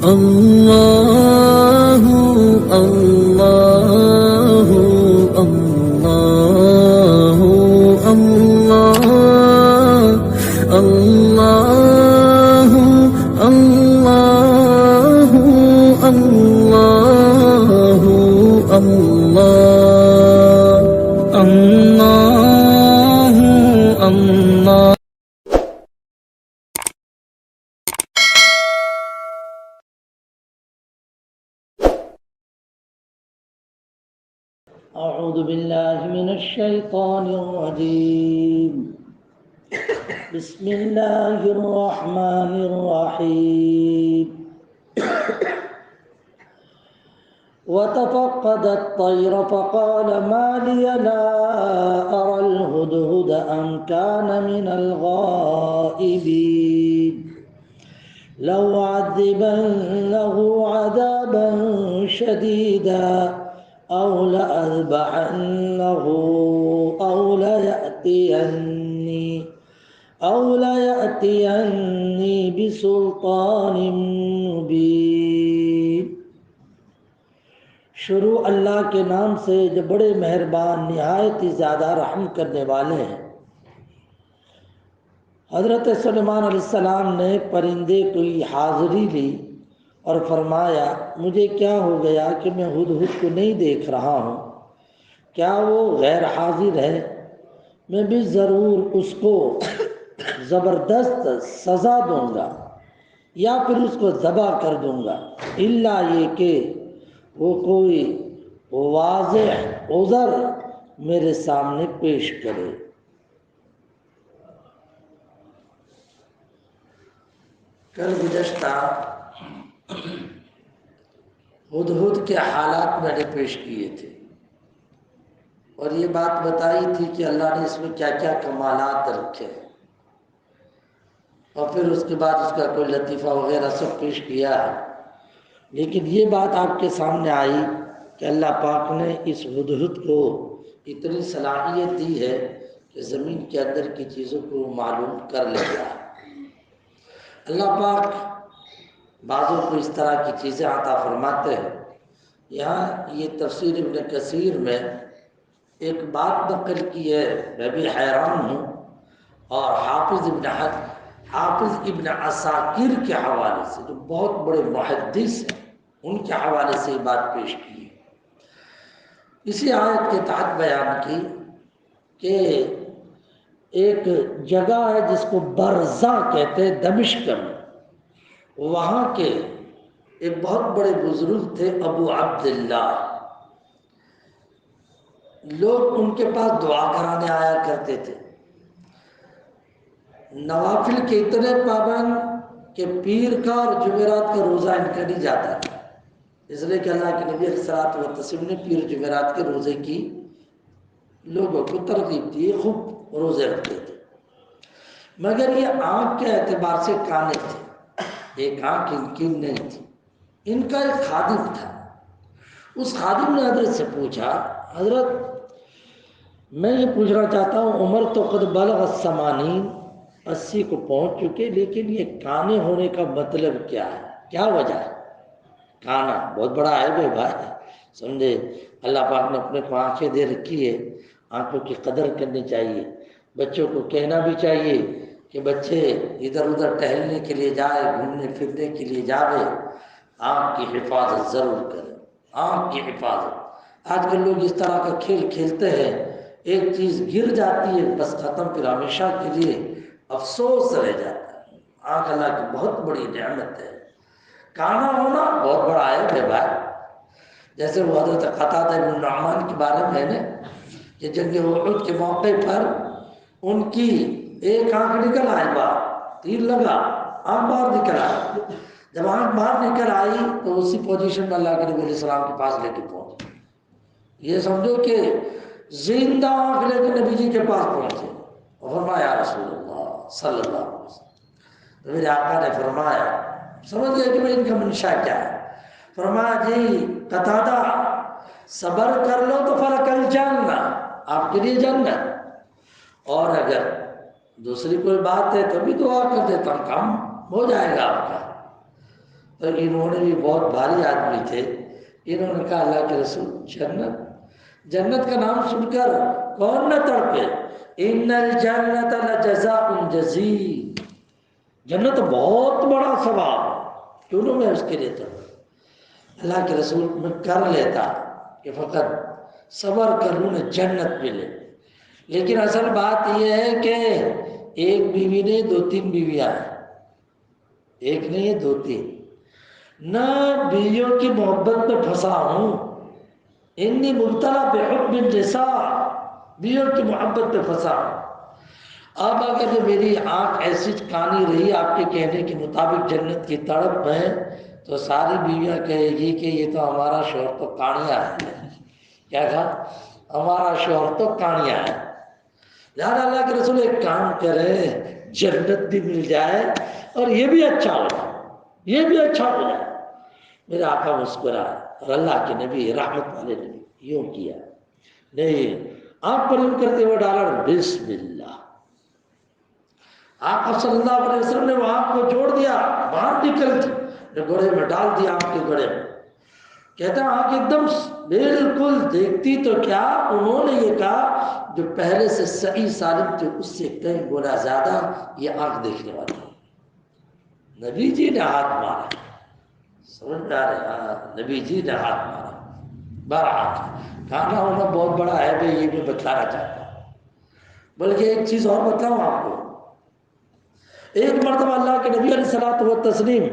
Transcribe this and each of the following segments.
الله الله الله الله الله الله الله الله الله أعوذ بالله من الشيطان الرجيم بسم الله الرحمن الرحيم وتفقد الطير فقال ما لي لا أرى الهدهد أم كان من الغائبين لو عذبنه عذابا شديدا أو لأذبحنه أو ليأتيني بسلطان مبين۔ شروع اللہ کے نام سے جو بڑے مہربان نہایت ہی زیادہ رحم کرنے والے ہیں۔ حضرت سلیمان علیہ السلام نے پرندے کی حاضری لی اور فرمایا مجھے کیا ہو گیا کہ میں ہدہد کو نہیں دیکھ رہا ہوں، کیا وہ غیر حاضر ہے؟ میں بھی ضرور اس کو زبردست سزا دوں گا یا پھر اس کو ذبح کر دوں گا، الا یہ کہ وہ کوئی واضح عذر میرے سامنے پیش کرے۔ کل گزشتہ ہدہد کے حالات میں نے پیش کیے تھے اور یہ بات بتائی تھی کہ اللہ نے اس میں کیا کیا کمالات رکھے ہیں، اور پھر اس کے بعد اس کا کوئی لطیفہ وغیرہ سب پیش کیا ہے۔ لیکن یہ بات آپ کے سامنے آئی کہ اللہ پاک نے اس ہدہد کو اتنی صلاحیت دی ہے کہ زمین کے اندر کی چیزوں کو معلوم کر لیتا ہے۔ اللہ پاک بعضوں کو اس طرح کی چیزیں عطا فرماتے ہیں۔ یہاں یہ تفسیر ابن کثیر میں ایک بات نقل کی ہے، میں بھی حیران ہوں، اور حافظ ابن عساکر کے حوالے سے جو بہت بڑے محدث ہیں ان کے حوالے سے یہ بات پیش کی ہے۔ اسی آیت کے تحت بیان کی کہ ایک جگہ ہے جس کو برزہ کہتے ہیں دمشق میں، وہاں کے ایک بہت بڑے بزرگ تھے ابو عبداللہ، لوگ ان کے پاس دعا کرانے آیا کرتے تھے۔ نوافل کے اتنے پابند کہ پیر کا اور جمعرات کا روزہ ان کا نہیں جاتا تھا، اس لیے کہ اللہ کے نبی علیہ الصلوۃ والتسلیم نے پیر جمعرات کے روزے کی لوگوں کو ترغیب دی، خوب روزے رکھتے تھے۔ مگر یہ آنکھ کے اعتبار سے کانے تھے، ایک آنکھ ان کی نہیں تھی۔ ان کا ایک خادم تھا، اس خادم نے حضرت سے پوچھا حضرت میں یہ پوچھنا چاہتا ہوں عمر تو قد بلغ الثمانین، 80 کو پہنچ چکے، لیکن یہ کانے ہونے کا مطلب کیا ہے، کیا وجہ ہے؟ کانا بہت بڑا عیب ہے بھائی، سمجھے؟ اللہ پاک نے اپنے کو آنکھیں دے رکھی ہے، آنکھوں کی قدر کرنی چاہیے۔ بچوں کو کہنا بھی چاہیے کہ بچے ادھر ادھر ٹہلنے کے لیے جائے، گھومنے پھرنے کے لیے جاوے، آنکھ کی حفاظت ضرور کریں، آنکھ کی حفاظت۔ آج کل لوگ اس طرح کا کھیل کھیلتے ہیں، ایک چیز گر جاتی ہے بس ختم، پھر ہمیشہ کے لیے افسوس رہ جاتا ہے۔ آنکھ اللہ کی بہت بڑی نعمت ہے، کانا ہونا بہت بڑا عیب ہے بھائی۔ جیسے وہ حضرت قتادہ بن نعمان کے بارے میں ہے نا کہ جنگ احد کے موقع پر ان کی ایک آنکھ نکل آئی، باہر تیر لگا، آنکھ باہر نکل آئی۔ جب آنکھ باہر نکل آئی تو اسی پوزیشن میں اللہ کے نبی علیہ السلام کے پاس لے کے پہنچے۔ یہ سمجھو کہ زندہ آنکھ لے کے نبی جی کے پاس پہنچے اور فرمایا یا رسول اللہ صلی اللہ علیہ وسلم۔ تو میرے آقا نے فرمایا، سمجھ گئے کہ میں ان کا منشا کیا ہے، فرمایا جی قتادہ صبر کر لو تو فلک الجنہ، آپ کے لیے جنت، اور اگر دوسری کوئی بات ہے تو بھی دعا کر دیتا ہوں، کام ہو جائے گا آپ کا۔ تو انہوں نے بھی بہت بھاری آدمی تھے، انہوں نے کہا اللہ کے رسول جنت، جنت کا نام سن کر کون نہ تڑپے، ان الجنت لجزاء جزیل، جنت بہت بڑا ثواب، کیوں نہ میں اس کے لیے تڑپوں۔ اللہ کے رسول میں کر لیتا کہ فقط صبر کر لوں نہ جنت ملے، لیکن اصل بات یہ ہے کہ ایک بیوی نہیں دو تین بیویاں ہیں، ایک نہیں ہے دو تین، نہ بیویوں کی محبت میں پھنسا ہوں، انی مبتلا بحب النساء، بیویوں کی محبت پہ پھنسا ہوں۔ اب اگر میری آنکھ ایسی کانی رہی آپ کے کہنے کے مطابق جنت کی تڑپ میں، تو ساری بیویاں کہے گی کہ یہ تو ہمارا شوہر تو کانیا ہے، کیا کہا؟ ہمارا شوہر تو کانیا ہے۔ لہٰذا اللہ کے رسول ایک کام کرے، جنت بھی مل جائے اور یہ بھی اچھا ہو جائے، یہ بھی اچھا ہو جائے۔ میرے آقا مسکرائے اور اللہ کے نبی رحمت والے نبی یوں کیا، نہیں آپ پر یوں کرتے ہوئے ڈالا بسم اللہ۔ آقا صلی اللہ علیہ وسلم نے وہاں کو جوڑ دیا، باہر نکل دی، گھوڑے میں ڈال دیا آنکھ کے گھوڑے میں، کہتا آنکھ ایک دم بالکل دیکھتی تو کیا، انہوں نے یہ کہا جو پہلے سے صحیح سالم تھے اس سے کئی گنا زیادہ یہ آنکھ دیکھنے والی ہے۔ نبی جی نے ہاتھ مارا، سمجھ میں آ رہے؟ ہاں نبی جی نے ہاتھ مارا، بارہ کھانا ہونا بہت بڑا ہے بھائی، یہ میں بتلانا چاہتا ہوں۔ بلکہ ایک چیز اور بتلاؤں آپ کو، ایک مرتبہ اللہ کے نبی علیہ الصلوۃ والتسلیم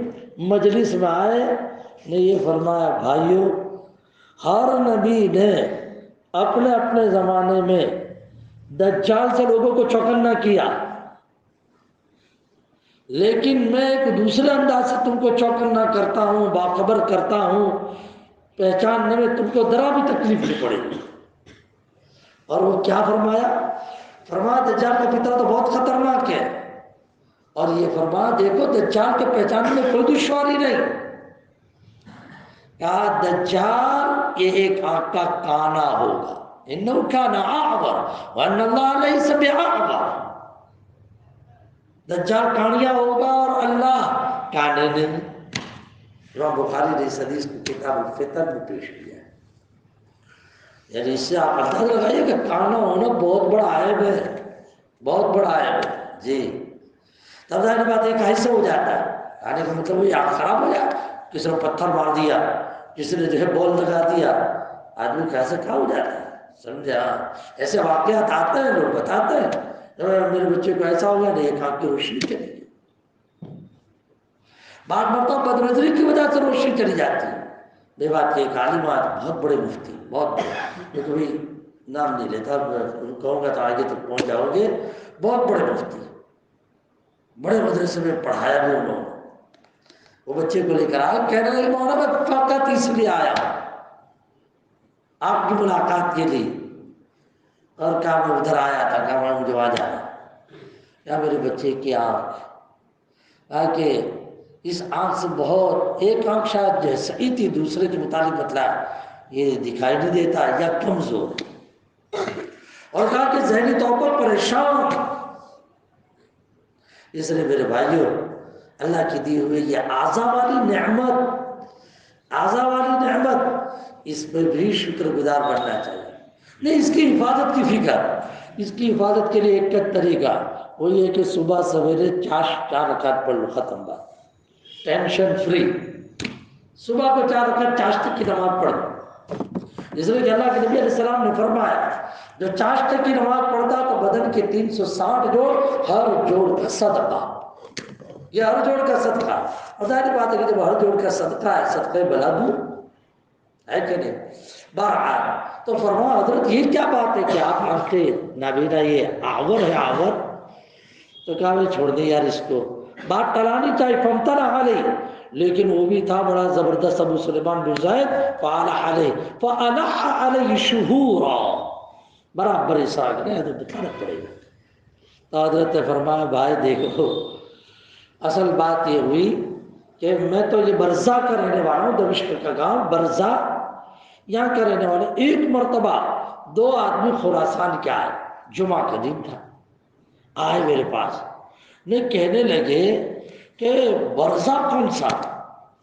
مجلس میں آئے، نے یہ فرمایا بھائیو، ہر نبی نے اپنے اپنے زمانے میں دجال سے لوگوں کو چوکنا کیا، لیکن میں ایک دوسرے انداز سے تم کو چوکنا کرتا ہوں، باخبر کرتا ہوں، پہچاننے میں تم کو ذرا بھی تکلیف نہیں پڑے گی۔ اور وہ کیا فرمایا؟ فرمایا دجال کا فتنہ تو بہت خطرناک ہے، اور یہ فرمایا دیکھو دجال کے پہچاننے میں کوئی دشواری نہیں، کہا دجال یہ ایک آنکھ کا کانا ہوگا، انہو کان اعور وان اللہ لیس باعور، دجال کانیا ہوگا اور اللہ کانے نہیں۔ امام بخاری نے اس حدیث کو کتاب الفتن میں پیش کیا ہے، یعنی اس سے آپ اندازہ لگائیے کہ کانا ہونا بہت بڑا عیب ہے، بہت بڑا عیب ہے جی۔ تب ظاہر بات ہے کہ ایسے ہو جاتا ہے، کہنے کا مطلب یہ آنکھ خراب ہو جائے، کسی نے پتھر مار دیا، کسی نے جو ہے بال لگا دیا، آدمی کیسے کھا ہو جاتا ہے، سمجھا؟ ایسے واقعات آتے ہیں، لوگ بتاتے ہیں میرے بچے کو ایسا ہو گیا، نہیں ایک آنکھ کی روشنی چلی گئی، بعض مرتبہ بد نظری کی وجہ سے روشنی چلی جاتی ہے۔ بے بات کہ ایک عالم آج بہت بڑے مفتی، بہت بڑے، میں کبھی نام نہیں لیتا، کہوں گا تو آگے تک پہنچ جاؤ گے، بہت بڑے مفتی، بڑے مدرسے میں پڑھایا بھی انہوں نے، وہ بچے کو لے کر آئے، کہنے لگے مولانا میں فقط اس لیے آیا آپ کی ملاقات کے لیے، اور کہا میں ادھر آیا تھا، کہا مجھے وہاں جانا، کیا میرے بچے کی آنکھ، کہا کہ اس آنکھ سے بہت، ایک آنکھ شاید جو ہے صحیح تھی، دوسرے کے متعلق بتلایا یہ دکھائی نہیں دیتا یا کمزور، اور کہا کہ ذہنی طور پر پریشان۔ اس لیے میرے بھائیوں اللہ کی دی ہوئی یہ اعضاء والی نعمت، اعضاء والی نعمت، اس میں بھی شکر گزار بننا چاہیے، نہیں اس کی حفاظت کی فکر، اس کی حفاظت کے لیے ایک کا طریقہ وہ یہ کہ صبح سویرے 4 رکعت پڑھ لو، ختم بات، ٹینشن فری، صبح کو 4 رکعت چاشت کی نماز پڑھ لو، اس لیے کہ اللہ کے نبی علیہ السلام نے فرمایا جو چاشت کی نماز پڑھتا تو بدن کے 360 جوڑ، ہر جوڑ کا صدقہ، یہ ہر جوڑ کا صدقہ، اور ظاہر بات ہے کہ جب ہر جوڑ کا صدقہ ہے، صدقہ بلا دوں ہے کہ نہیں؟ بہرحال تو فرمایا حضرت یہ کیا بات ہے کہ آپ آنکھیں نابینا یہ آور ہے، آور، تو کہا میں چھوڑ دیں یار اس کو، بات ٹلانی چاہیے، فمتنع علیہ، لیکن وہ بھی تھا بڑا زبردست ابو سلیمان بن زید، فالح علیہ فالح علیہ شہورا، برابر اسحاق نے حضرت بتانا پڑے گا۔ تو حضرت نے فرمایا بھائی دیکھو اصل بات یہ ہوئی کہ میں تو یہ برزہ کا رہنے والا ہوں، دمشق کا گاؤں برزہ، یہاں کا رہنے والے، ایک مرتبہ 2 آدمی خراسان کے آئے، جمعہ کا دن تھا، آئے میرے پاس، نے کہنے لگے کہ برزہ کون سا؟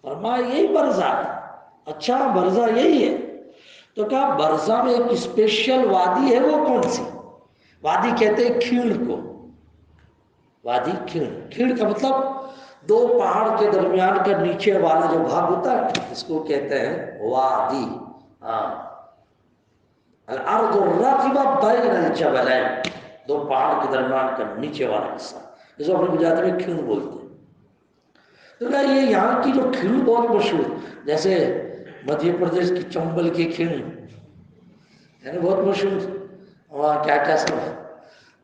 فرمایا یہی برزہ ہے. اچھا برزہ یہی ہے؟ تو کہا برزہ میں ایک اسپیشل وادی ہے. وہ کون سی وادی؟ کہتے ہیں کھیڑ کو. وادی کھیڑ. کھیڑ کا مطلب دو پہاڑ کے درمیان کا نیچے والا جو بھاگ ہوتا ہے اس کو کہتے ہیں وادی. ہاں، الارض الرطبہ بین الجبلین، دو پہاڑ کے درمیان کا نیچے والا حصہ، جس کو اپنے گجراتی میں کھیڑ بولتے ہیں. تو کہا یہ یہاں کی جو کھیڑ بہت مشہور، جیسے مدھیہ پردیش کی چمبل کی کھیڑ یعنی بہت مشہور، وہاں کیا کیا سب ہے.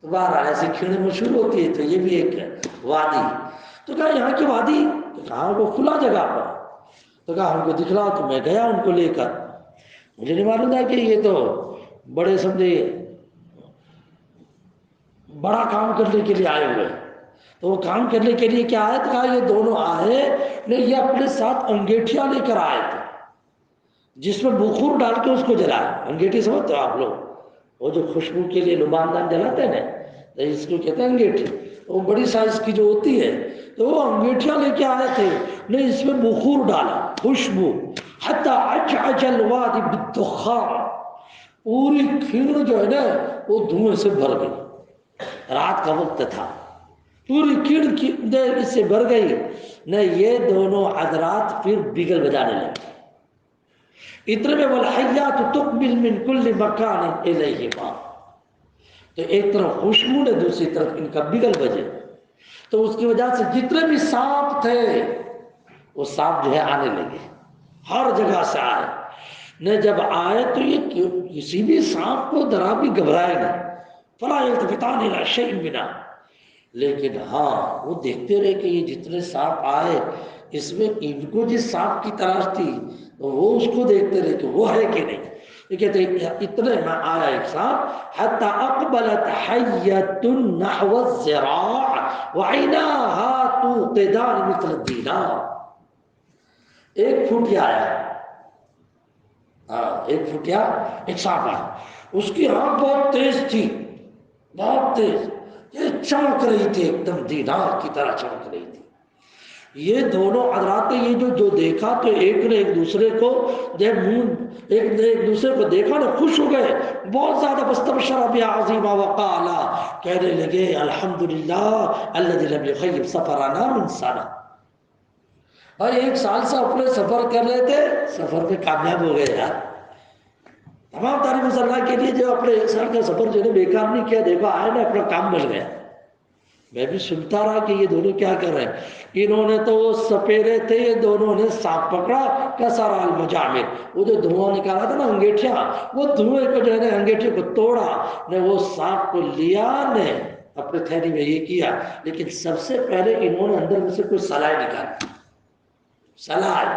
تو بہرحال ایسی کھیڑیں مشہور ہوتی ہے، تو یہ بھی ایک وادی. تو کہا یہاں کی وادی؟ تو کہا وہ کھلا جگہ پر. تو کہا ہم کو دکھلاؤ. تو میں گیا ان کو لے کر. مجھے نہیں معلوم تھا کہ یہ تو بڑے سمجھے بڑا کام کرنے کے لیے آئے ہوئے. تو وہ کام کرنے کے لیے کیا آئے؟ تو کہا یہ دونوں آئے نہیں، یہ اپنے ساتھ انگیٹھیاں لے کر آئے تھے جس میں بخور ڈال کے اس کو جلائے. انگیٹھی سمجھتے ہو آپ لوگ؟ وہ جو خوشبو کے لیے لباندان جلاتے ہیں نا، اس کو کہتے ہیں انگیٹھی. وہ بڑی سائز کی جو ہوتی ہے، تو وہ انگیٹھیاں لے کے آئے تھے نہیں، اس میں بخور ڈالا، خوشبو. حتی اجعج الوادی بالدخان، پوری کھیڑ جو ہے نا وہ دھوئیں سے بھر گئی. رات کا وقت تھا، پوری کھیڑ کی دیر اس سے بھر گئی. نہیں، یہ دونوں حضرات پھر بگل بجانے لگے. اتنے میں والحیات تقبل من کل مکان الیہما، تو ایک طرف خوشبو نے، دوسری طرف ان کا بگل بجے. تو اس کی وجہ سے جتنے بھی سانپ تھے وہ سانپ جو ہے آنے لگے، ہر جگہ سے آئے. نے جب آئے تو یہ کسی بھی سانپ کو ذرا بھی گھبرائے نہیں. فلا یلتفتان الی شیء منہا، لیکن ہاں وہ دیکھتے رہے کہ یہ جتنے سانپ آئے اس میں ان کو جس سانپ کی تلاش تھی وہ اس کو دیکھتے رہے کہ وہ ہے کہ نہیں. یہ کہتے ہیں اتنے میں آیا ایک سانپ، حتی اقبلت حیۃ نحو الذراع وعیناها توقدان مثل الدینار. ایک پھوٹیا آیا، ایک پھوٹیا، ایک سانپ آیا. اس کی آنکھ بہت تیز تھی، بہت تیز، یہ چمک رہی تھی، ایک دم دینار کی طرح چمک رہی تھی. یہ دونوں حضرات نے یہ جو دیکھا تو ایک نے ایک دوسرے کو جب ایک نے ایک دوسرے کو دیکھا نا، خوش ہو گئے بہت زیادہ. واستبشر بعظیما وقالا، کہنے لگے الحمدللہ الذی لم یخیب سفرنا من سنہ. بھائی 1 سال سے اپنے سفر کر رہے تھے، سفر میں کامیاب ہو گئے یار. تمام تعریف اس اللہ کے لیے جو اپنے 1 سال کا سفر جو ہے بیکار نہیں کیا. دیکھو آئے نا، اپنا کام مل گیا. میں بھی سنتا رہا کہ یہ دونوں کیا کر رہے ہیں. انہوں نے تو وہ سپیرے تھے، یہ دونوں نے سانپ پکڑا. کسر المجامر، وہ جو دھواں نکالا تھا نا انگیٹھیاں، وہ دھوئے کو جو ہے نا انگیٹھی کو توڑا نے، وہ سانپ کو لیا نے اپنے تھیلی میں یہ کیا. لیکن سب سے پہلے انہوں نے اندر میں سے کوئی سلائی نکالی، سلائی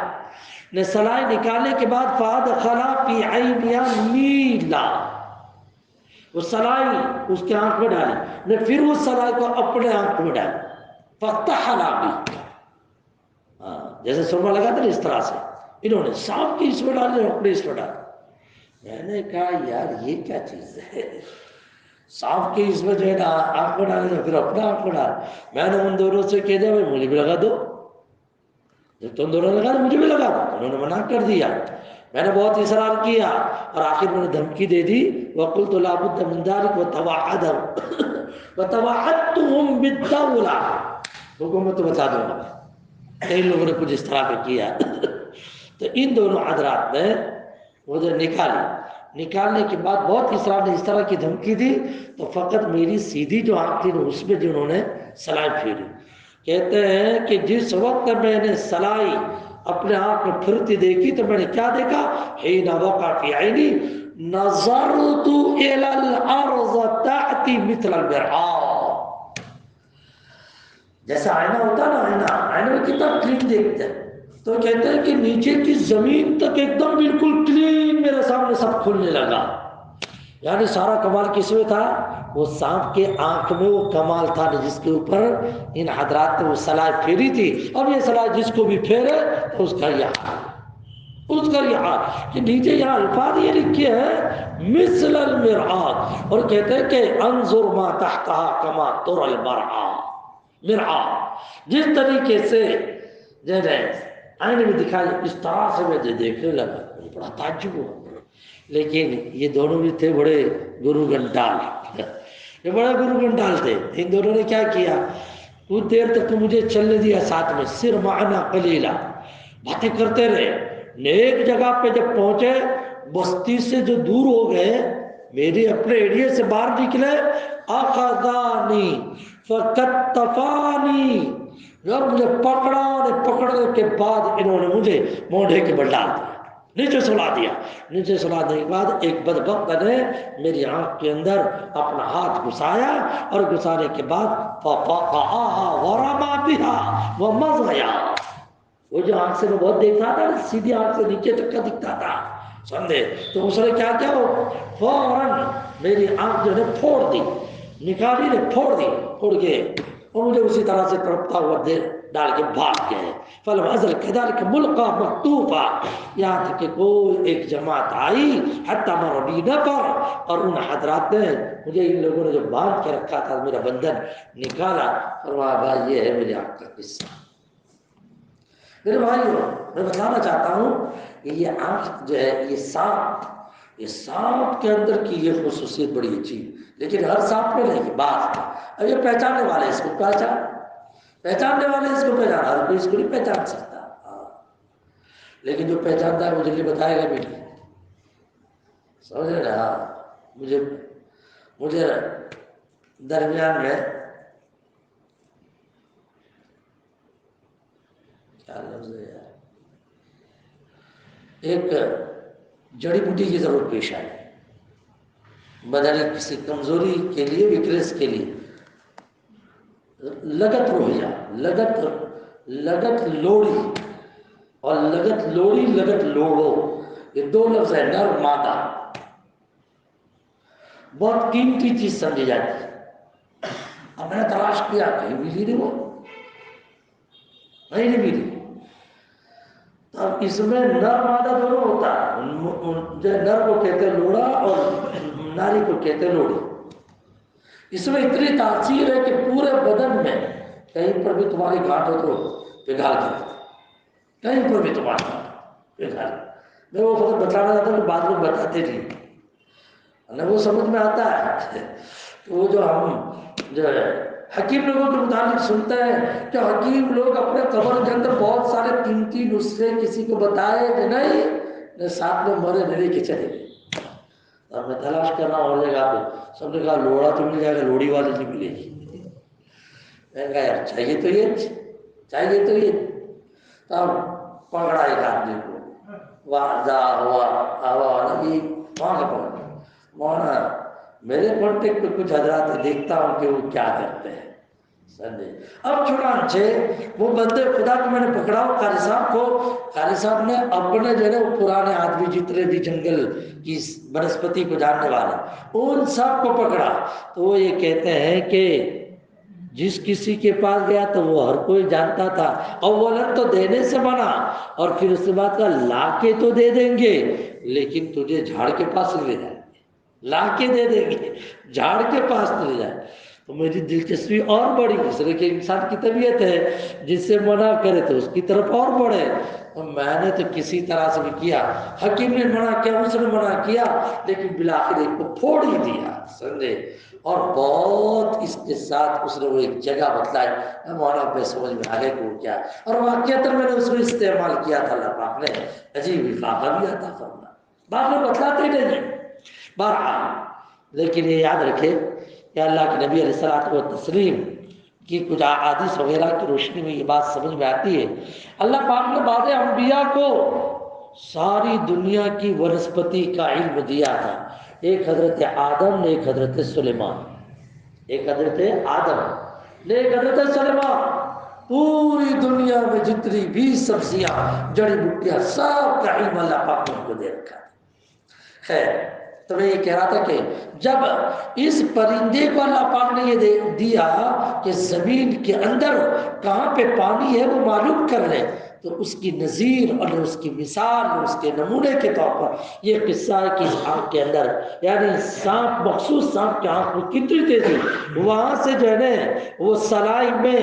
نے، سلائی نکالنے کے بعد فادخلا فی عینیا نیلا، وہ سلائی اس کے آنکھ میں ڈالی نے، پھر اس سلائی کو اپنے آنکھ میں ڈالی. فتحلا بھی، جیسے سرما لگا تھا اس طرح سے انہوں نے سانپ کی اس میں ڈالی، اپنے اس میں ڈالی. میں نے کہا یار یہ کیا چیز ہے، سانپ کی اس میں جو ہے نا آنکھ میں ڈالے پھر اپنا آنکھ میں ڈال. میں نے ان دونوں سے کہہ دیا بھائی مجھے بھی لگا دو. جب تم دونوں نے لگا تو مجھے بھی لگا. انہوں نے منع کر دیا. میں نے بہت اصرار کیا اور آخر میں نے دھمکی دے دی. وقلت لا بد من ذلك وتوعدتهم بالدولة، حکومت بتا دوں گا. کئی لوگوں نے کچھ اس طرح کا کیا. تو ان دونوں حضرات نے وہ جو نکالنے کے بعد بہت اصرار نے اس طرح کی دھمکی دی. تو فقط میری سیدھی جو آنکھ تھی اس میں جو انہوں نے سلائی پھیری. کہتے ہیں کہ جس وقت میں نے سلائی اپنے آنکھ میں پھرتی دیکھی تو میں نے کیا دیکھا، حین وقع فی عینی نظرت الی الارض تحتی مثل المرآة. جیسا آئینہ ہوتا ہے نا، آئینہ میں کتنا کلین دیکھتے ہیں. تو کہتے ہیں کہ نیچے کی زمین تک ایک دم بالکل کلین میرے سامنے سب کھلنے لگا. یعنی سارا کمال کس میں تھا؟ وہ سانپ کے آنکھ میں وہ کمال تھا جس کے اوپر ان حضرات نے وہ سلائی پھیری تھی. اب یہ سلائی جس کو بھی پھیرے تو اس کا یہ حال، اس کا یہ حال کہ نیچے یہاں الفاظ یہ لکھے ہیں مثل المرآة، اور کہتے ہیں کہ انظر ما تحتها کما ترى المرآة. مرآة جس طریقے سے آئینے میں دکھائی، اس طرح سے میں دیکھنے لگا، مجھے بڑا تعجب ہوا۔ لیکن یہ دونوں بھی تھے بڑے گرو گھنٹال، یہ بڑے گرو گھنٹال تھے۔ ان دونوں نے کیا کیا، کچھ دیر تک تو مجھے چلنے دیا ساتھ میں، سر معنا قلیلا، باتیں کرتے رہے۔ ایک جگہ پہ جب پہنچے، بستی سے جو دور ہو گئے، میرے اپنے ایریے سے باہر نکلے، اخذانی فکتفانی، جب مجھے پکڑا، پکڑنے کے بعد انہوں نے مجھے موڈے کے بل ڈال دیا، نیچے سلا دیا۔ نیچے سلانے کے بعد ایک بدبخت نے میری آنکھ کے اندر اپنا ہاتھ گھسایا، اور گھسانے کے بعد ففقعها ورما بها ومضيا، وہ جو آنکھ سے میں بہت دیکھتا تھا، سیدھی آنکھ سے نیچے تک کا دکھتا تھا، سمجھے؟ تو اس نے کیا کیا، وہ فوراً میری آنکھ جو ہے پھوڑ دی، نکالی نے، پھوڑ دی، پھوڑ کے، اور مجھے اسی طرح سے تڑپتا ہوا دے ڈال کے بھاگ گئے۔ فلم ازل كذلك ملقا مکتوفا، یہاں تک کہ کوئی ایک جماعت آئی، حتی مربی نفر، اور ان حضرات نے مجھے، ان لوگوں نے جو باندھ کے رکھا تھا میرا بندھن نکالا، فرمایا بھائی یہ ہے میری آنکھ کا قصہ۔ میرے بھائیو، میں بتانا چاہتا ہوں کہ یہ آنکھ جو ہے، یہ سانپ کے اندر کی یہ خصوصیت بڑی اچھی، لیکن ہر سانپ میں نہیں، بعض میں۔ اب یہ پہچاننے والے اس کو پہچاننے والے اس کو پہچان، ہر کوئی اس کو نہیں پہچان سکتا، لیکن جو پہچانتا ہے وہ جلدی بتائے گا بھی نہیں، سمجھ رہے نا؟ مجھے درمیان میں کیا لفظ ہے یار، ایک جڑی بوٹی کی ضرورت پیش آئی، بدن کسی کمزوری کے لیے، ویکنس کے لیے، لگت روہیا، لگت لوڑی، اور لگت لوڑی، لگت لوڑو، یہ دو لفظ ہے، نر مادہ، بہت قیمتی چیز سمجھی جاتی ہے۔ اب میں نے تلاش کیا، کہیں ملی نہیں، وہ نہیں ملی۔ اب اس میں نر مادہ دونوں ہوتا ہے، نر کو کہتے لوڑا اور ناری کو کہتے لوڑی۔ اس میں اتنی تاثیر ہے کہ پورے بدن میں کہیں پر بھی تمہاری گھاٹ ہو تو پگھال کے رکھتے، کہیں پر بھی تمہاری گھاٹ پگھال۔ میں وہ فقط بتانا چاہتا ہوں کہ بعض لوگ بتاتے نہیں، وہ سمجھ میں آتا ہے کہ وہ جو ہم جو ہے حکیم لوگوں کے متعلق سنتے ہیں کہ حکیم لوگ اپنے قبر کے اندر بہت سارے قیمتی نسخے کسی کو بتائے کہ نہیں، ساتھ میں مرے نہیں کے چلے گئے۔ اور میں تلاش کر رہا ہوں ہر جگہ پہ، سب نے کہا لوڑا تو مل جائے گا، لوڑی والی نہیں ملے گی۔ میں نے کہا یار چاہیے تو یہ، تب پکڑا ایک آدمی کو، وہاں کا پکڑا، مولانا میرے کانٹیکٹ پہ کچھ حضرات دیکھتا ہوں کہ وہ کیا کرتے ہیں، سمجھے؟ اب چنانچہ وہ بندے خدا کو میں نے پکڑا، قاری صاحب کو، قاری صاحب نے اپنے جو ہے وہ پرانے آدمی جتنے بھی جنگل کی بنسپتی کو جاننے والے، ان سب کو پکڑا۔ تو وہ یہ کہتے ہیں کہ جس کسی کے پاس گیا تو وہ ہر کوئی جانتا تھا، اولاً تو دینے سے منع، اور پھر اس کے بعد کہا لا کے تو دے دیں گے لیکن تجھے جھاڑ کے پاس لے جائیں گے، لا کے دے دیں گے، جھاڑ کے پاس لے جائیں۔ تو میری دلچسپی اور بڑی، اس طرح کہ انسان کی طبیعت ہے جس سے منع کرے تو اس کی طرف اور بڑھے، اور میں نے تو کسی طرح سے بھی کیا، حکیم نے منع کیا، اس نے منع کیا، لیکن بالآخر ایک کو پھوڑ ہی دیا، سمجھے؟ اور بہت اس کے ساتھ اس نے وہ ایک جگہ بتلائی، مولانا پہ سمجھ میں آگے کو کیا، اور واقعات میں نے اس کو استعمال کیا تھا، اللہ پاک نے عجیب افاقہ بھی عطا فرمایا، بعض لوگ بتلاتے نہیں۔ بہرحال لیکن یہ یاد رکھے کہ اللہ کے نبی علیہ الصلوۃ والتسلیم کی کچھ احادیث وغیرہ کی روشنی میں یہ بات سمجھ میں آتی ہے، اللہ پاک نے بعض انبیاء کو ساری دنیا کی ونسپتی کا علم دیا تھا، ایک حضرت آدم نے، ایک حضرت سلیمان، ایک حضرت آدم نے، ایک حضرت سلیمان، پوری دنیا میں جتنی بھی سبزیاں، جڑی بوٹیاں، سب کا علم اللہ پاک نے ان کو دے رکھا ہے۔ تو میں یہ کہہ رہا تھا کہ جب اس پرندے کو اللہ پاک نے یہ دیا کہ زمین کے اندر کہاں پہ پانی ہے وہ معلوم کر لے، تو اس کی نظیر اور اس کی مثال اور اس کے نمونے کے طور پر یہ قصہ ہے کہ اس آنکھ کے اندر یعنی سانپ مخصوص سانپ کی آنکھ میں کتنی تیزی وہاں سے جو ہے نا وہ سلائی میں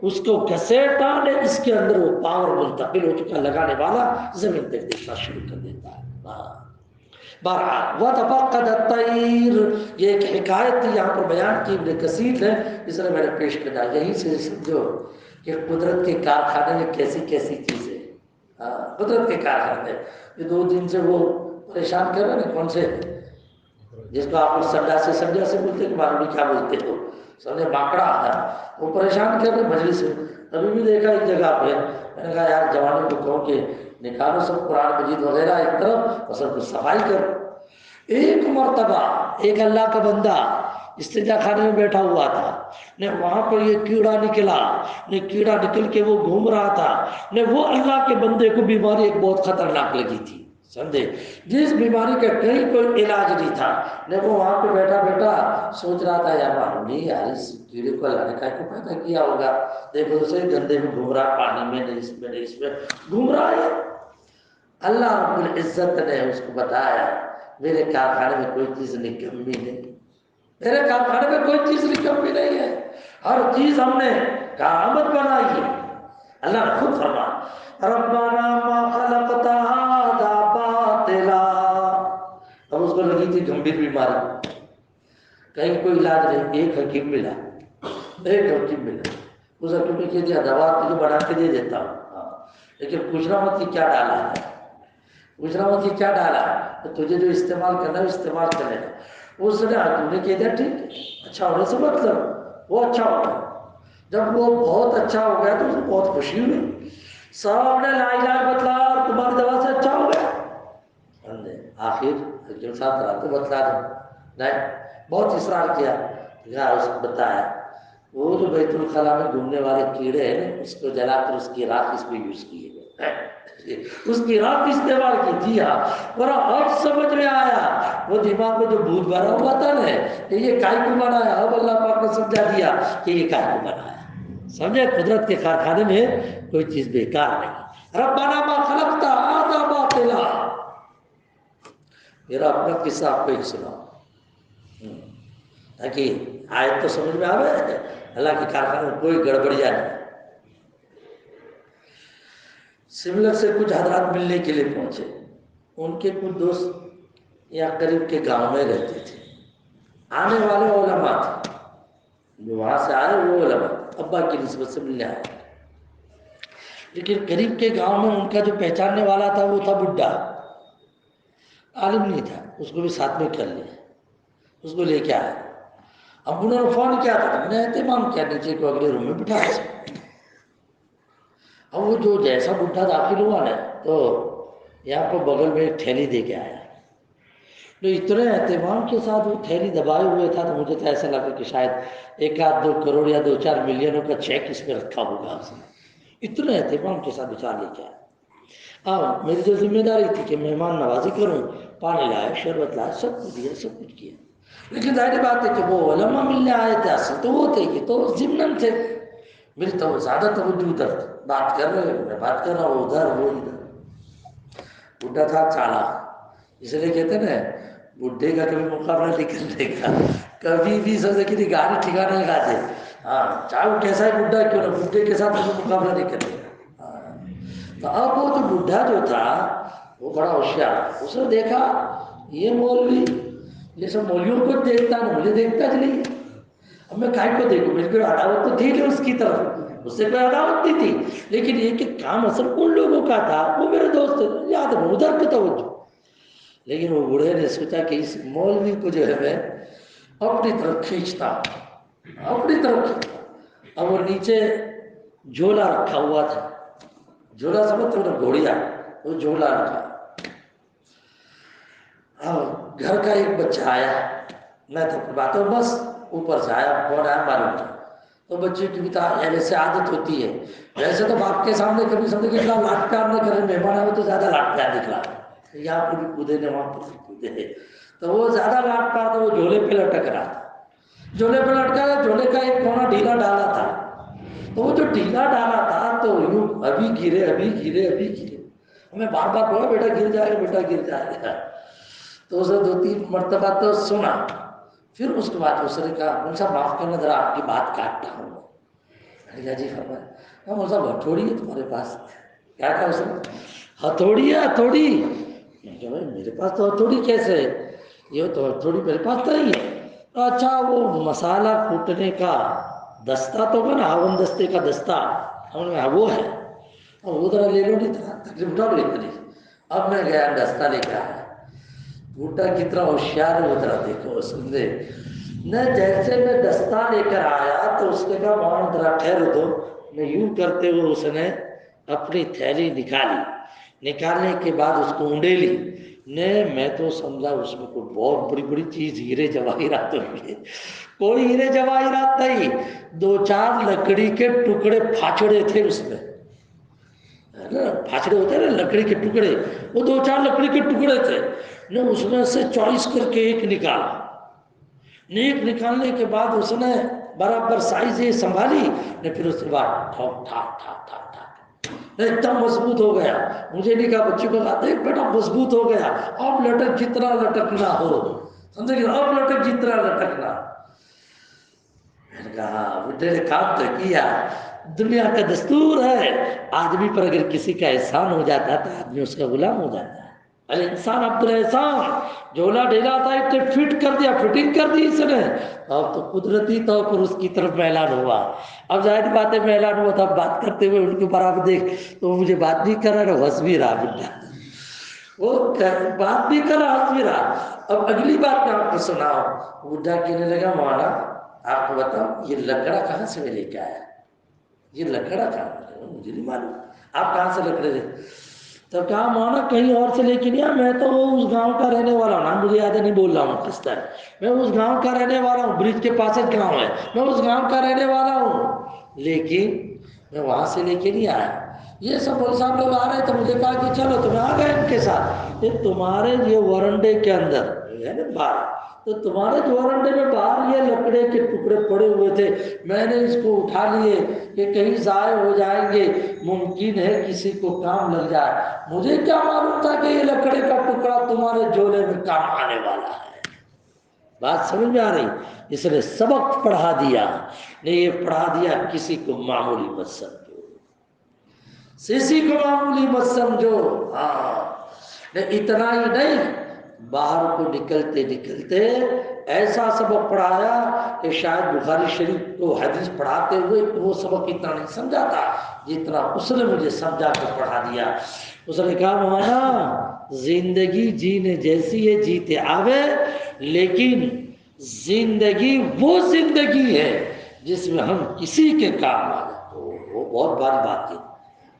اس کو گھسیٹا نے اس کے اندر وہ پاور منتقل ہو چکا لگانے والا زمین پہ دیکھنا شروع کر دیتا ہے. بہرحال وَتَفَقَّدَ الطَّيْرُ یہ ایک حکایت تھی یہاں پر بیان کی ابن کثیر نے اس نے میں نے پیش کرنا یہیں سے سمجھو کہ قدرت کے کارخانے میں کیسی کیسی چیزیں قدرت کے کارخانے یہ 2 دن سے وہ پریشان کر رہے ہیں کون سے جس کو آپ سمجھا سے بولتے کہ معلوم نہیں کیا بولتے ہو سمجھے باکڑا آتا وہ پریشان کر رہے مجلس میں. ابھی بھی دیکھا ایک جگہ پہ میں نے کہا یار جوانوں کو کہو کہ نکالو سب قرآن مجید وغیرہ ایک طرف اور سب کو صفائی کرو. ایک مرتبہ ایک اللہ کا بندہ استنجا خانے میں بیٹھا ہوا تھا نے وہاں پر یہ کیڑا نکلا نے کیڑا نکل کے وہ گھوم رہا تھا نے وہ اللہ کے بندے کو بیماری ایک بہت خطرناک لگی تھی سمجھے جس بیماری کا کہیں کوئی علاج نہیں تھا نے وہ وہاں پہ بیٹھا بیٹھا سوچ رہا تھا یار معلوم نہیں یار اس کیڑے کو اللہ نے کہیں کو پیدا کیا ہوگا دیکھو اسے گندے میں گھوم رہا پانی میں نہیں اس میں نہیں اس میں گھوم رہا ہے. اللہ رب العزت نے اس کو بتایا میرے کارخانے میں کوئی چیز نکمی نہیں میرے کارخانے میں کوئی چیز نکمی نہیں ہے ہر چیز ہم نے کارآمد بنائی ہے. اللہ نے خود فرمایا ربنا ما خلقت هذا باطلا. اب اس کو لگی تھی گمبھیر بیماری کہیں کوئی علاج نہیں ایک حکیم ملا اس حکیم نے کہہ دیا دوا تجھے بنا کے دے دیتا ہوں لیکن پوچھنا مت کہ کیا ڈالا ہے پوچھنا مت کہ کیا ڈالا ہے تو تجھے جو استعمال کرنا ہے استعمال کرے گا. اس نے حکیم نے کہہ دیا ٹھیک اچھا ہونے سے مطلب وہ اچھا ہو گیا. جب وہ بہت اچھا ہو گیا تو اسے بہت خوشی ہوئی صاحب نے لا علاج بتلا اور تمہاری دوا سے اچھا ہو گیا. آخر حکیم صاحب طرح تو بتلا دو نہیں بہت اصرار کیا اس کو بتایا وہ جو بیت الخلا میں گھومنے والے کیڑے ہیں اس کو جلا کر اس کی راکھ اس میں یوز کیے گئے اس کی راکھ استعمال کی تھی اور اب سمجھ میں آیا وہ دماغ میں جو بھوت بھرا ہوا تھا نا کہ یہ کائے کو بنایا اب اللہ پاک نے سمجھا دیا کہ یہ کائے کو بنایا. سمجھے قدرت کے کارخانے میں کوئی چیز بیکار نہیں. ربنا ما خلقت هذا باطلا. میرا اپنا قصہ آپ کو ایک سناؤں تاکہ آیت تو سمجھ میں آوے اللہ کے کارخانے میں کوئی گڑبڑیاں نہیں. سملر سے کچھ حضرات ملنے کے لیے پہنچے ان کے کچھ دوست یا قریب کے گاؤں میں رہتے تھے آنے والے علماء تھے جو وہاں سے آئے وہ علماء ابا کی نسبت سے ملنے آئے لیکن قریب کے گاؤں میں ان کا جو پہچاننے والا تھا وہ تھا بڈھا عالم نہیں تھا اس کو بھی ساتھ میں کر لیا اس کو لے کے آیا. اب انہوں نے فون کیا تھا میں نے اہتمام کیا نیچے کو اگلے روم میں بٹھا دیا. اب وہ جو جیسا بڈھا داخل ہوا نا تو یہاں پر بغل میں ایک تھیلی دے کے آیا تو اتنے اہتمام کے ساتھ وہ تھیلی دبائے ہوئے تھا تو مجھے تو ایسا لگا کہ شاید 1-2 کروڑ یا 2-4 ملینوں کا چیک اس میں رکھا ہوگا اس نے اتنے اہتمام کے ساتھ بچا لے کے آیا. اب میری جو ذمہ داری تھی کہ مہمان نوازی کروں پانی لائے شربت لائے سب کچھ دیا سب کچھ کیا لیکن ظاہر بات ہے کہ وہ علماء ملنے آئے تھے اصل تو وہ تھے کہ تو ضمن تھے میری تو زیادہ توجہ ادھر بات کر رہے میں بات کر رہا ہوں ادھر وہ ادھر. بڈھا تھا چالاک اس لیے کہتے ہیں نا بڈھے کا کبھی مقابلہ نہیں کرنے کا کبھی بھی سمجھے کہ گاڑی ٹھکانے لگا دے چاہے وہ کیسا ہے بڈھا کیوں نہ بڈھے کے ساتھ مقابلہ نہیں کرنے کا. تو اب وہ جو بڈھا جو تھا وہ بڑا ہوشیار اس نے دیکھا یہ مولوی جیسے مولویوں کو دیکھتا نا مجھے دیکھتا نہیں اب میں کائے کو دیکھوں میری کوئی عداوت تو تھی نہیں اس کی طرف اس سے کوئی عداوت نہیں تھی لیکن یہ کہ کام اصل ان لوگوں کا تھا وہ میرے دوست یاد ہے ادھر کی توجہ. لیکن وہ بوڑھے نے سوچا کہ اس مولوی کو جو ہے میں اپنی طرف کھینچتا اپنی طرف. اب وہ نیچے جھولا رکھا ہوا تھا جھولا سمجھتے ہو نا گھوڑیا وہ جھولا رکھا. اب گھر کا ایک بچہ آیا میں تو باتوں بس اوپر سے آیا کون آیا معلوم نہیں تو بچے کی بھی ایسے عادت ہوتی ہے ویسے تو باپ کے سامنے کبھی سمجھے کہ اتنا لاٹ پیار نہ کرے مہمان آئے تو زیادہ لاٹ پیار نکلا یہاں پہ بھی کودے نے وہاں پہ کودے تو وہ زیادہ لاٹ پیار تھا وہ جھولے پہ لٹک رہا تھا جھولے پہ لٹکا جھولے کا ایک کونا ڈھیلا ڈالا تھا تو وہ جو ڈھیلا ڈالا تھا تو یوں ابھی گرے ابھی گرے ابھی گرے، ہمیں بار بار کہا بیٹا گر جائے گا بیٹا گر جائے گا، تو اسے 2-3 مرتبہ تو سنا، پھر اس کے بعد اس نے کہا مول صاحب معاف کرنا ذرا آپ کی بات کاٹتا ہوں، میں نے کہا جی فرمائیں، مول صاحب ہتھوڑی ہے تمہارے پاس؟ کیا کہا اس نے؟ ہتھوڑی ہے ہتھوڑی؟ میں نے کہا بھائی میرے پاس تو ہتھوڑی کیسے ہے؟ یہ تو ہتھوڑی میرے پاس تو ہی ہے۔ اچھا وہ مسالہ کوٹنے کا دستہ تو ہوگا نا، ہاون دستے کا دستہ، ہم نے کہا وہ ہے، وہ ذرا لے لو، نہیں تکلیف اٹھا لو اتنی۔ اب میں گیا دستہ لے کے آیا، بوٹا کتنا ہوشیار ہے وہ ذرا دیکھو سمجھے نہ، جیسے میں دستہ لے کر آیا تو اس نے کہا مولانا ذرا ٹھہر دو، میں یوں کرتے ہوئے اس نے اپنی تھیلی نکالی، نکالنے کے بعد اس کو اونڈیلی نے، میں تو سمجھا اس میں کوئی بہت بڑی بڑی چیز ہیرے جواہرات ہوئی، کوئی ہیرے جواہرات نہیں، 2-4 لکڑی کے ٹکڑے پھاچڑے تھے اس میں، پھاچڑے ہوتے ہیں نا لکڑی کے ٹکڑے، وہ 2-4 لکڑی کے ٹکڑے تھے نے، اس میں سے چوائس کر کے ایک نکالا، ایک نکالنے کے بعد اس نے برابر سائز یہ سنبھالی نے، پھر اس کے بعد ٹھاک ٹھاک ٹھاک ٹھاک ٹھاک ایک دم مضبوط ہو گیا۔ مجھے نہیں کہا بچوں کو کہا دیکھ بیٹا مضبوط ہو گیا، اب لٹک جتنا لٹکنا ہو، سمجھے کہ اب لٹک جتنا لٹکنا۔ میں نے کہا بیٹے نے کام تو کیا، دنیا کا دستور ہے آدمی پر اگر کسی کا احسان ہو جاتا ہے تو آدمی اس کا غلام ہو جاتا ہے۔ الانسان عبد الاحسان، جھولا ڈھیلا تھا اتنے فٹ کر دیا، فٹنگ کر دی اس نے، اب تو قدرتی طور پر اس کی طرف میلان ہوا۔ اب ظاہر بات ہے میلان ہوا تھا، بات کرتے ہوئے ان کے برابر دیکھ تو مجھے بات نہیں کر رہا، ہنس بھی رہا بڈھا، وہ بات نہیں کر رہا ہنس بھی رہا۔ اب اگلی بات میں آپ کو سناؤں، بڈھا کہنے لگا مولانا آپ کو بتاؤ یہ لکڑا کہاں سے میں لے کے آیا، یہ لکڑا کہاں، مجھے نہیں معلوم آپ کہاں سے لکڑے لے، تو کہا مولانا کہیں اور سے لے کے نہیں آیا، میں تو وہ اس گاؤں کا رہنے والا ہوں، نا مجھے یاد نہیں بول رہا ہوں کس طرح، میں اس گاؤں کا رہنے والا ہوں، برج کے پاس ایک گاؤں ہے، میں اس گاؤں کا رہنے والا ہوں، لیکن میں وہاں سے لے کے نہیں آیا۔ یہ سب مول صاحب لوگ آ رہے تو مجھے کہا کہ چلو تمہیں آ گئے ان کے ساتھ، یہ تمہارے یہ ورنڈے کے اندر ہے نا باہر، تو تمہارے جو ورنڈے میں باہر یہ لکڑے کے ٹکڑے پڑے ہوئے تھے، میں نے اس کو اٹھا لیے کہ کہیں ضائع ہو جائیں گے، ممکن ہے کسی کو کام لگ جائے، مجھے کیا معلوم تھا کہ یہ لکڑے کا ٹکڑا تمہارے جھولے میں کام آنے والا ہے۔ بات سمجھ میں آ رہی؟ اس نے سبق پڑھا دیا، نے یہ پڑھا دیا کسی کو معمولی مت سمجھو، کسی کو معمولی مت سمجھو، ہاں اتنا ہی نہیں، باہر کو نکلتے نکلتے ایسا سبق پڑھایا کہ شاید بخاری شریف کو حدیث پڑھاتے ہوئے وہ سبق اتنا نہیں سمجھا تھا جتنا اس نے مجھے سمجھا کر پڑھا دیا۔ اس نے کہا مولانا زندگی جینے جیسی ہے جیتے آوے، لیکن زندگی وہ زندگی ہے جس میں ہم کسی کے کام آ جائے، وہ بہت باری بات کی،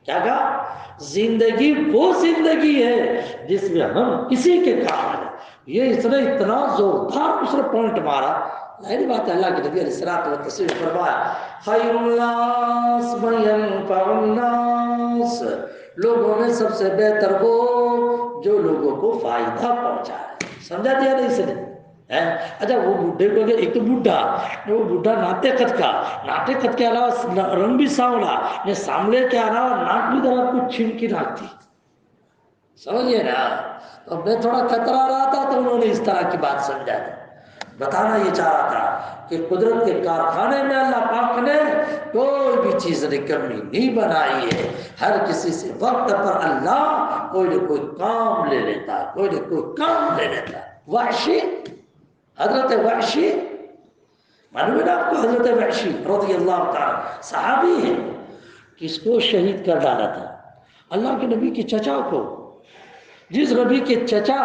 کیا کہا؟ زندگی وہ زندگی ہے جس میں ہم کسی کے کام آ جائے۔ یہ اس نے اتنا زوردار اس نے پوائنٹ مارا، ظاہر بات ہے اللہ کے نبی علیہ الصلوۃ والتسلیم فرمایا خیر الناس من ينفع الناس، لوگوں میں سب سے بہتر وہ جو لوگوں کو فائدہ پہنچائے، سمجھا دیا نہیں اس نے؟ اچھا وہ بڈھے کو کہ ایک تو وہ بڈھا ناطے قد کا، ناطے قد کے علاوہ رنگ بھی سانولا، نے سامنے کے علاوہ ناک بھی ذرا کچھ چھن کی ناک تھی، سمجھیے نا؟ تو میں تھوڑا کترا رہا تھا تو انہوں نے اس طرح کی بات سمجھا دی۔ بتانا یہ چاہ رہا تھا کہ قدرت کے کارخانے میں اللہ پاک نے کوئی بھی چیز نے کمی نہیں بنائی ہے، ہر کسی سے وقت پر اللہ کوئی نہ کوئی کام لے لیتا ہے، کوئی نہ کوئی کام لے لیتا ہے۔ وحشی، حضرت وحشی معلوم ہے نا آپ کو، حضرت وحشی رضی اللہ تعالی صحابی ہے، کس کو شہید کر ڈالا تھا؟ اللہ کے نبی کے چچا کو، جس نبی کے چچا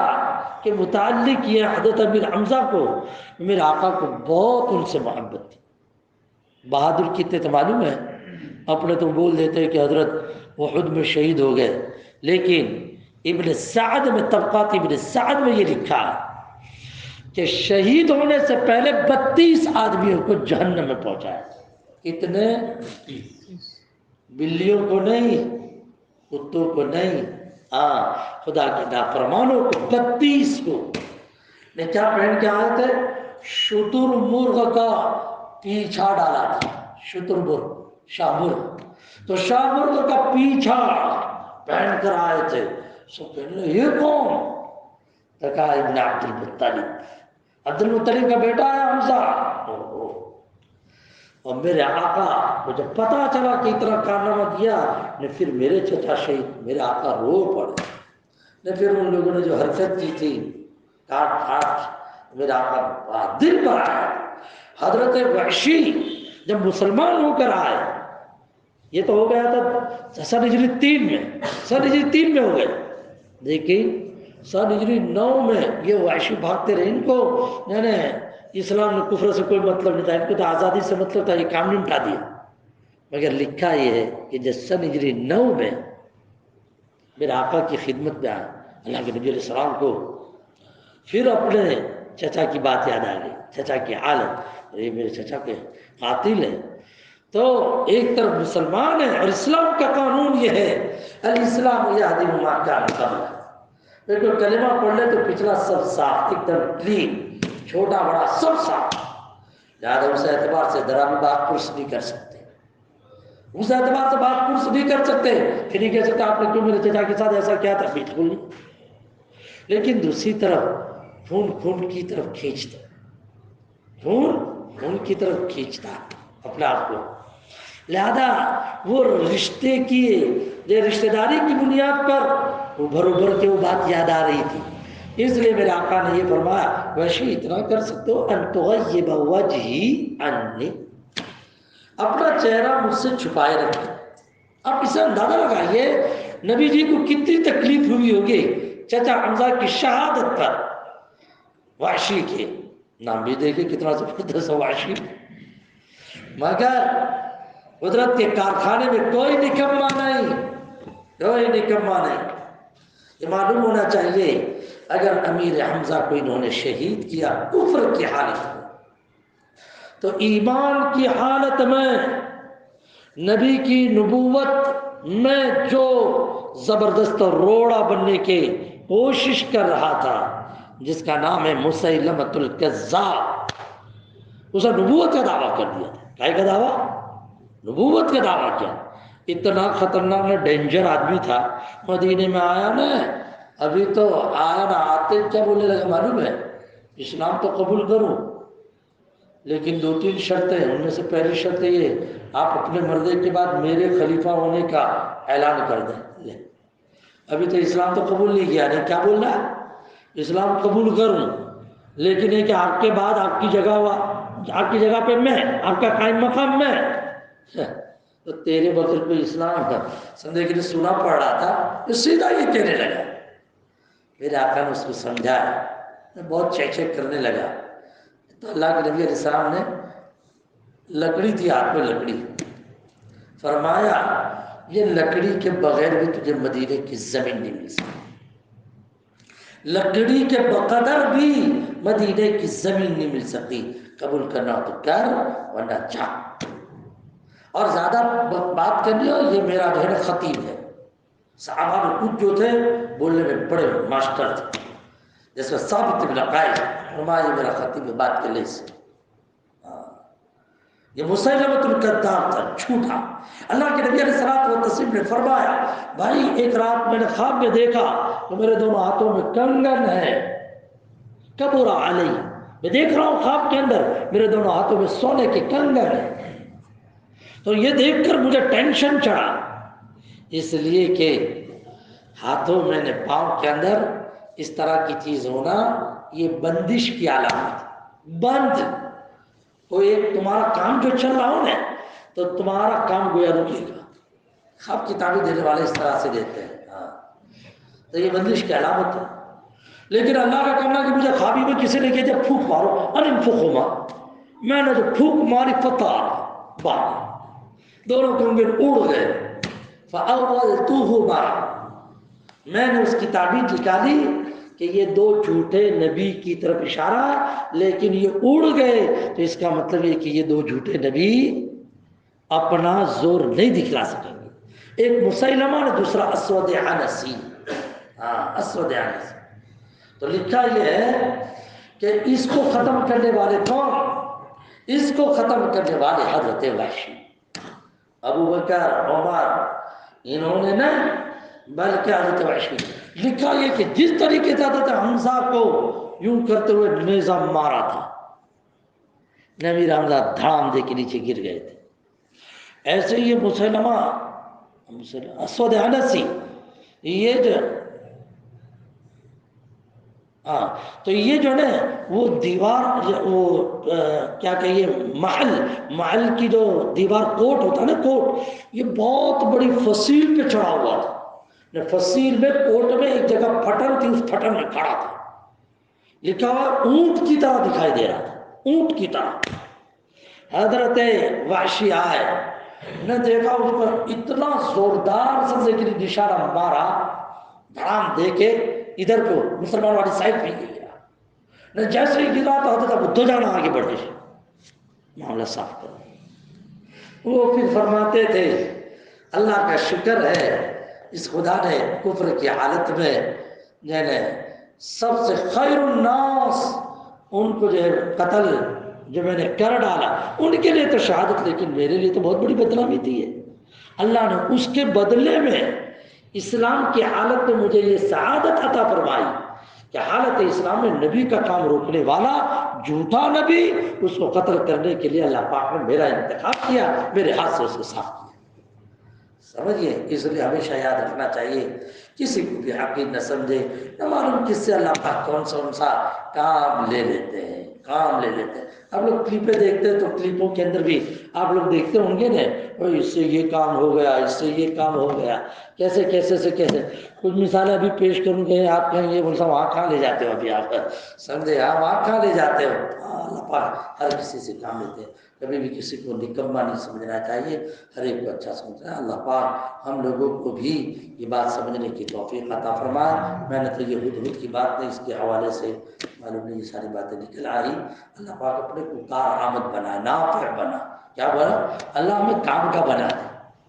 کے متعلق یہ حضرت امیر حمزہ کو، میرے آقا کو بہت ان سے محبت تھی، بہادر کتنے تو معلوم ہے، اپنے تو بول دیتے کہ حضرت احد میں شہید ہو گئے، لیکن ابن سعد میں، طبقات ابن سعد میں یہ لکھا کہ شہید ہونے سے پہلے 32 آدمیوں کو جہنم میں پہنچایا، کتنے؟ بلیوں کو نہیں، کتوں کو نہیں، خدا کے نافرمانوں کو 32 کو۔ نے کیا پہن کے آئے تھے؟ شتر مرغ کا پیچھا ڈالا تھا، شتر مرغ شاہ مرغ. تو شاہ مرغ کا پیچھا پہن کر آئے تھے. سب کہنے لگے یہ کون؟ تو کہا ابن عبد المطلب، عبد المطلب کا بیٹا ہے حمزہ. اور میرے آقا کو جب پتا چلا کہ اتنا کارنامہ کیا نے، پھر میرے چچا شہید، میرے آقا رو پڑے نے. پھر ان لوگوں نے جو حرکت کی تھی کاٹ کاٹ، میرے آقا دل پر آیا. حضرت وحشی جب مسلمان ہو کر آئے، یہ تو ہو گیا تھا سن ہجری 3 میں، سن ہجری 3 میں ہو گئے، لیکن سن ہجری 9 میں یہ وحشی بھاگتے رہے. ان کو اسلام نے کفر سے کوئی مطلب نہیں تھا، ان کو تو آزادی سے مطلب تھا، یہ کام نمٹا دیا. مگر لکھا یہ ہے کہ جب سن ہجری 9 میں میرے آقا کی خدمت میں آئے اللہ کے نبی علیہ السلام کو، پھر اپنے چچا کی بات یاد آ گئی، چچا کی حالت، یہ میرے چچا کے قاتل ہیں. تو ایک طرف مسلمان ہے اور اسلام کا قانون یہ ہے الاسلام یہدی ما کان قبلہ. دیکھو کلمہ پڑھ لے تو پچھلا سب صاف، ایک دم کلین، چھوٹا بڑا سب صاف. لہٰذا اس اعتبار سے ذرا بھی بات پرس نہیں کر سکتے، اس اعتبار سے بات پرس نہیں کر سکتے. پھر نہیں کہہ سکتے آپ نے کیوں میرے چچا کے ساتھ ایسا کیا تھا، بالکل نہیں. لیکن دوسری طرف خون خون کی طرف کھینچتا، خون خون کی طرف کھینچتا اپنے آپ کو. لہذا وہ رشتے کی، رشتہ داری کی بنیاد پر ابھر ابھر کے وہ بات یاد آ رہی تھی. اس لیے میرے آقا نے یہ فرمایا ویسے اتنا کر سکتے ہو ان تغیب وجہی عنی، اپنا چہرہ مجھ سے چھپائے رکھے. اب اسے اندازہ لگائیے نبی جی کو کتنی تکلیف ہوئی ہوگی چچا حمزہ کی شہادت پر. وحشی کے نام بھی دیکھے کتنا زبردست وحشی، مگر قدرت کے کارخانے میں کوئی نکما نہیں، کوئی نکما نہیں. یہ معلوم ہونا چاہیے اگر امیر حمزہ کو انہوں نے شہید کیا کفر کی حالت میں، تو ایمان کی حالت میں نبی کی نبوت میں جو زبردست روڑا بننے کی کوشش کر رہا تھا، جس کا نام ہے مسیلمۃ الکذاب، اسے نبوت کا دعویٰ کر دیا تھا. کیا کا دعویٰ؟ نبوت کا دعویٰ کیا. اتنا خطرناک نہ ڈینجر آدمی تھا. مدینے میں آیا نا، ابھی تو آیا نا، آتے کیا بولنے لگا معلوم ہے؟ اسلام تو قبول کروں لیکن 2-3 شرطیں. ان میں سے پہلی شرط یہ آپ اپنے مردے کے بعد میرے خلیفہ ہونے کا اعلان کر دیں. ابھی تو اسلام تو قبول نہیں کیا، نہیں کیا بولنا ہے؟ اسلام قبول کروں لیکن یہ کہ آپ کے بعد آپ کی جگہ پہ میں، آپ کا قائم مقام میں. تو تیرے بغیر کوئی اسلام کا سندے کے لیے سنا پڑ رہا تھا، تو سیدھا یہ کہنے لگا. میرے آقا نے اس کو سمجھایا، بہت چیک چیک کرنے لگا. تو اللہ کے نبی علیہ السلام نے لکڑی تھی ہاتھ میں، لکڑی فرمایا یہ لکڑی کے بغیر بھی تجھے مدینے کی زمین نہیں مل سکتی، لکڑی کے بقدر بھی مدینے کی زمین نہیں مل سکتی. قبول کرنا تو کر ورنہ جا. اور زیادہ بات کرنی ہو، یہ میرا جو ہے خطیب ہے. صحابہ میں کچھ جو تھے بولنے میں بڑے ماسٹر تھے، جیسے ثابت بن قیس، فرمایا یہ میرا خطیب ہے، بات کر لے اس سے. یہ مسیلمۃ الکذاب تھا، جھوٹا. اللہ کے نبی علیہ الصلوۃ والتسلیم نے فرمایا بھائی ایک رات میں نے خواب میں دیکھا تو میرے دونوں ہاتھوں میں کنگن ہے، کبر علی، میں دیکھ رہا ہوں خواب کے اندر میرے دونوں ہاتھوں میں سونے کے کنگن ہے. تو یہ دیکھ کر مجھے ٹینشن چڑھا، اس لیے کہ ہاتھوں میں نے پاؤں کے اندر اس طرح کی چیز ہونا یہ بندش کی علامت. بند کوئی ایک تمہارا کام جو چل رہا ہو نا تو تمہارا کام گویا رکے گا. خواب کی تعبیر دینے والے اس طرح سے دیتے ہیں. تو یہ بندش کی علامت ہے. لیکن اللہ کا کہنا کہ مجھے خوابی میں کسی نے کہا جب پھوک مارو انفخما، میں نے جو پھوک ماری فتح بار دونوں کنگن اڑ گئے. فاولتوہما، میں نے اس کی تعبیر نکالی کہ یہ 2 جھوٹے نبی کی طرف اشارہ، لیکن یہ اڑ گئے تو اس کا مطلب یہ کہ یہ 2 جھوٹے نبی اپنا زور نہیں دکھلا سکیں گے. ایک مسیلمہ نے، دوسرا اسود عنسی. اسود عنسی. تو لکھا یہ ہے کہ اس کو ختم کرنے والے کون؟ اس کو ختم کرنے والے حضرت وحشی. ابو بکر عمر انہوں نے نا بلکہ حضرت وحشی لکھا یہ کہ جس طریقے سے حضرت حمزہ کو یوں کرتے ہوئے نیزہ مارا تھا، نبی حمزہ دھڑام دے کے نیچے گر گئے تھے، ایسے یہ مسلمہ اسود انسی یہ جو ہاں تو یہ جو ہے وہ دیوار وہ کیا کہیے محل کی جو دیوار کوٹ ہوتا ہے نا، کوٹ یہ بہت بڑی فصیل پہ چڑھا ہوا تھا، فصیل میں کوٹ میں ایک جگہ پھٹن تھی، اس پھٹن میں کھڑا تھا، لکھا ہوا اونٹ کی طرح دکھائی دے رہا تھا، اونٹ کی طرح۔ حضرت وحشی آئے نے دیکھا اس پر اتنا زوردار سے لیکن نشانہ مارا، دھڑام دے کے ادھر کو مسلمان والی سائڈ پہ گیا نہ، جیسے ہی گرا تو حضرت ابو دجانہ آگے بڑھ گئے، معاملہ صاف کرو۔ وہ پھر فرماتے تھے اللہ کا شکر ہے اس خدا نے کفر کی حالت میں یعنی سب سے خیر الناس ان کو جو ہے قتل جو میں نے کر ڈالا، ان کے لیے تو شہادت، لیکن میرے لیے تو بہت بڑی بدنامی تھی ہے۔ اللہ نے اس کے بدلے میں اسلام کی حالت میں مجھے یہ سعادت عطا فرمائی کہ حالت اسلام میں نبی کا کام روکنے والا جھوٹا نبی، اس کو قتل کرنے کے لیے اللہ پاک نے میرا انتخاب کیا، میرے ہاتھ سے اس کو صاف کیا۔ سمجھیے، اس لیے ہمیشہ یاد رکھنا چاہیے کسی کو بھی حقیر نہ سمجھے، نہ معلوم کس سے اللہ پاک کون سا کام لے لیتے ہیں، کام لے لیتے ہیں۔ آپ لوگ کلپیں دیکھتے ہیں تو کلپوں کے اندر بھی آپ لوگ دیکھتے ہوں گے نا، اس سے یہ کام ہو گیا، اس سے یہ کام ہو گیا، کیسے کیسے سے کیسے۔ کچھ مثالیں ابھی پیش کروں گے، آپ کہیں گے بولتا وہاں کہاں لے جاتے ہو ابھی آپ، سمجھے؟ ہاں وہاں کہاں لے جاتے ہو؟ اللہ پاک ہر کسی سے کام لیتے ہیں، کبھی بھی کسی کو نکما نہیں سمجھنا چاہیے، ہر ایک کو اچھا سمجھنا ہے۔ اللہ پاک ہم لوگوں کو بھی یہ بات سمجھنے کی توفیق عطا فرمائے۔ میں نے تو یہ ہدہد کی بات نہیں، اس کے حوالے سے معلوم نہیں یہ ساری باتیں نکل آئی۔ اللہ پاک اپنے کو کارآمد بنا، نافع بنا، کیا بنا؟ اللہ ہمیں کام کا بنا دے،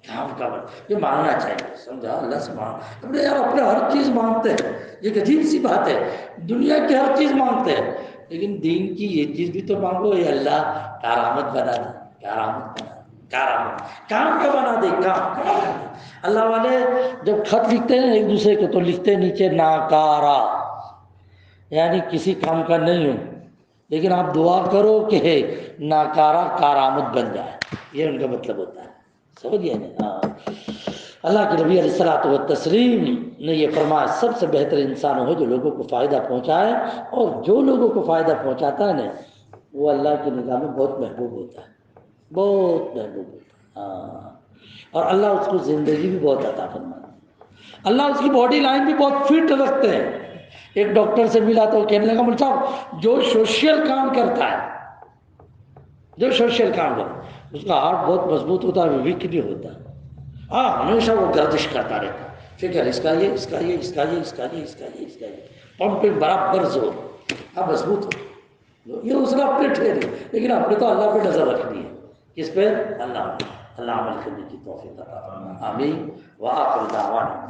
کام کا بنا، یہ مانگنا چاہیے، سمجھا؟ اللہ سے مانگ، اپنے یار اپنے ہر چیز مانگتے ہیں، یہ عجیب سی بات ہے، دنیا کی ہر چیز مانگتے ہیں، لیکن دین کی یہ چیز بھی تو مانگو، یہ اللہ کارآمد بنا دے، کارآمد بنا دے، کارآمد، کام کا بنا دے، کام کا بنا دے۔ اللہ والے جب خط لکھتے ہیں ایک دوسرے کو تو لکھتے نیچے ناکارا، یعنی کسی کام کا نہیں ہوں، لیکن آپ دعا کرو کہ ناکارہ کارآمد بن جائے، یہ ان کا مطلب ہوتا ہے، سمجھیے نا؟ اللہ کے نبی علیہ الصلوۃ والتسلیم نے یہ فرمایا سب سے بہتر انسان ہو جو لوگوں کو فائدہ پہنچائے، اور جو لوگوں کو فائدہ پہنچاتا ہے نا وہ اللہ کی نگاہ میں بہت محبوب ہوتا ہے، بہت محبوب ہوتا ہے، ہاں، اور اللہ اس کو زندگی بھی بہت عطا فرماتا ہے، اللہ اس کی باڈی لائن بھی بہت فٹ رکھتے ہیں۔ ایک ڈاکٹر سے ملا تو کہنے لگا مول صاحب جو سوشل کام کرتا ہے، جو سوشل کام کرتا ہے اس کا ہارٹ بہت مضبوط ہوتا ہے، ویک نہیں ہوتا، ہاں ہمیشہ وہ گردش کرتا رہتا ہے، فکر اس کا یہ، اس کا یہ، اس کا یہ، اس کا یہ، اس کا یہ، اس کا یہ، پمپنگ برابر زور، ہاں مضبوط ہو، یہ اس نے اپنے ٹھہری، لیکن اپنے تو اللہ پہ نظر رکھنی ہے، کس پہ؟ اللہ عمل کرنے کی توفیق عطا فرمائے، آمین۔ وآخر دعوانا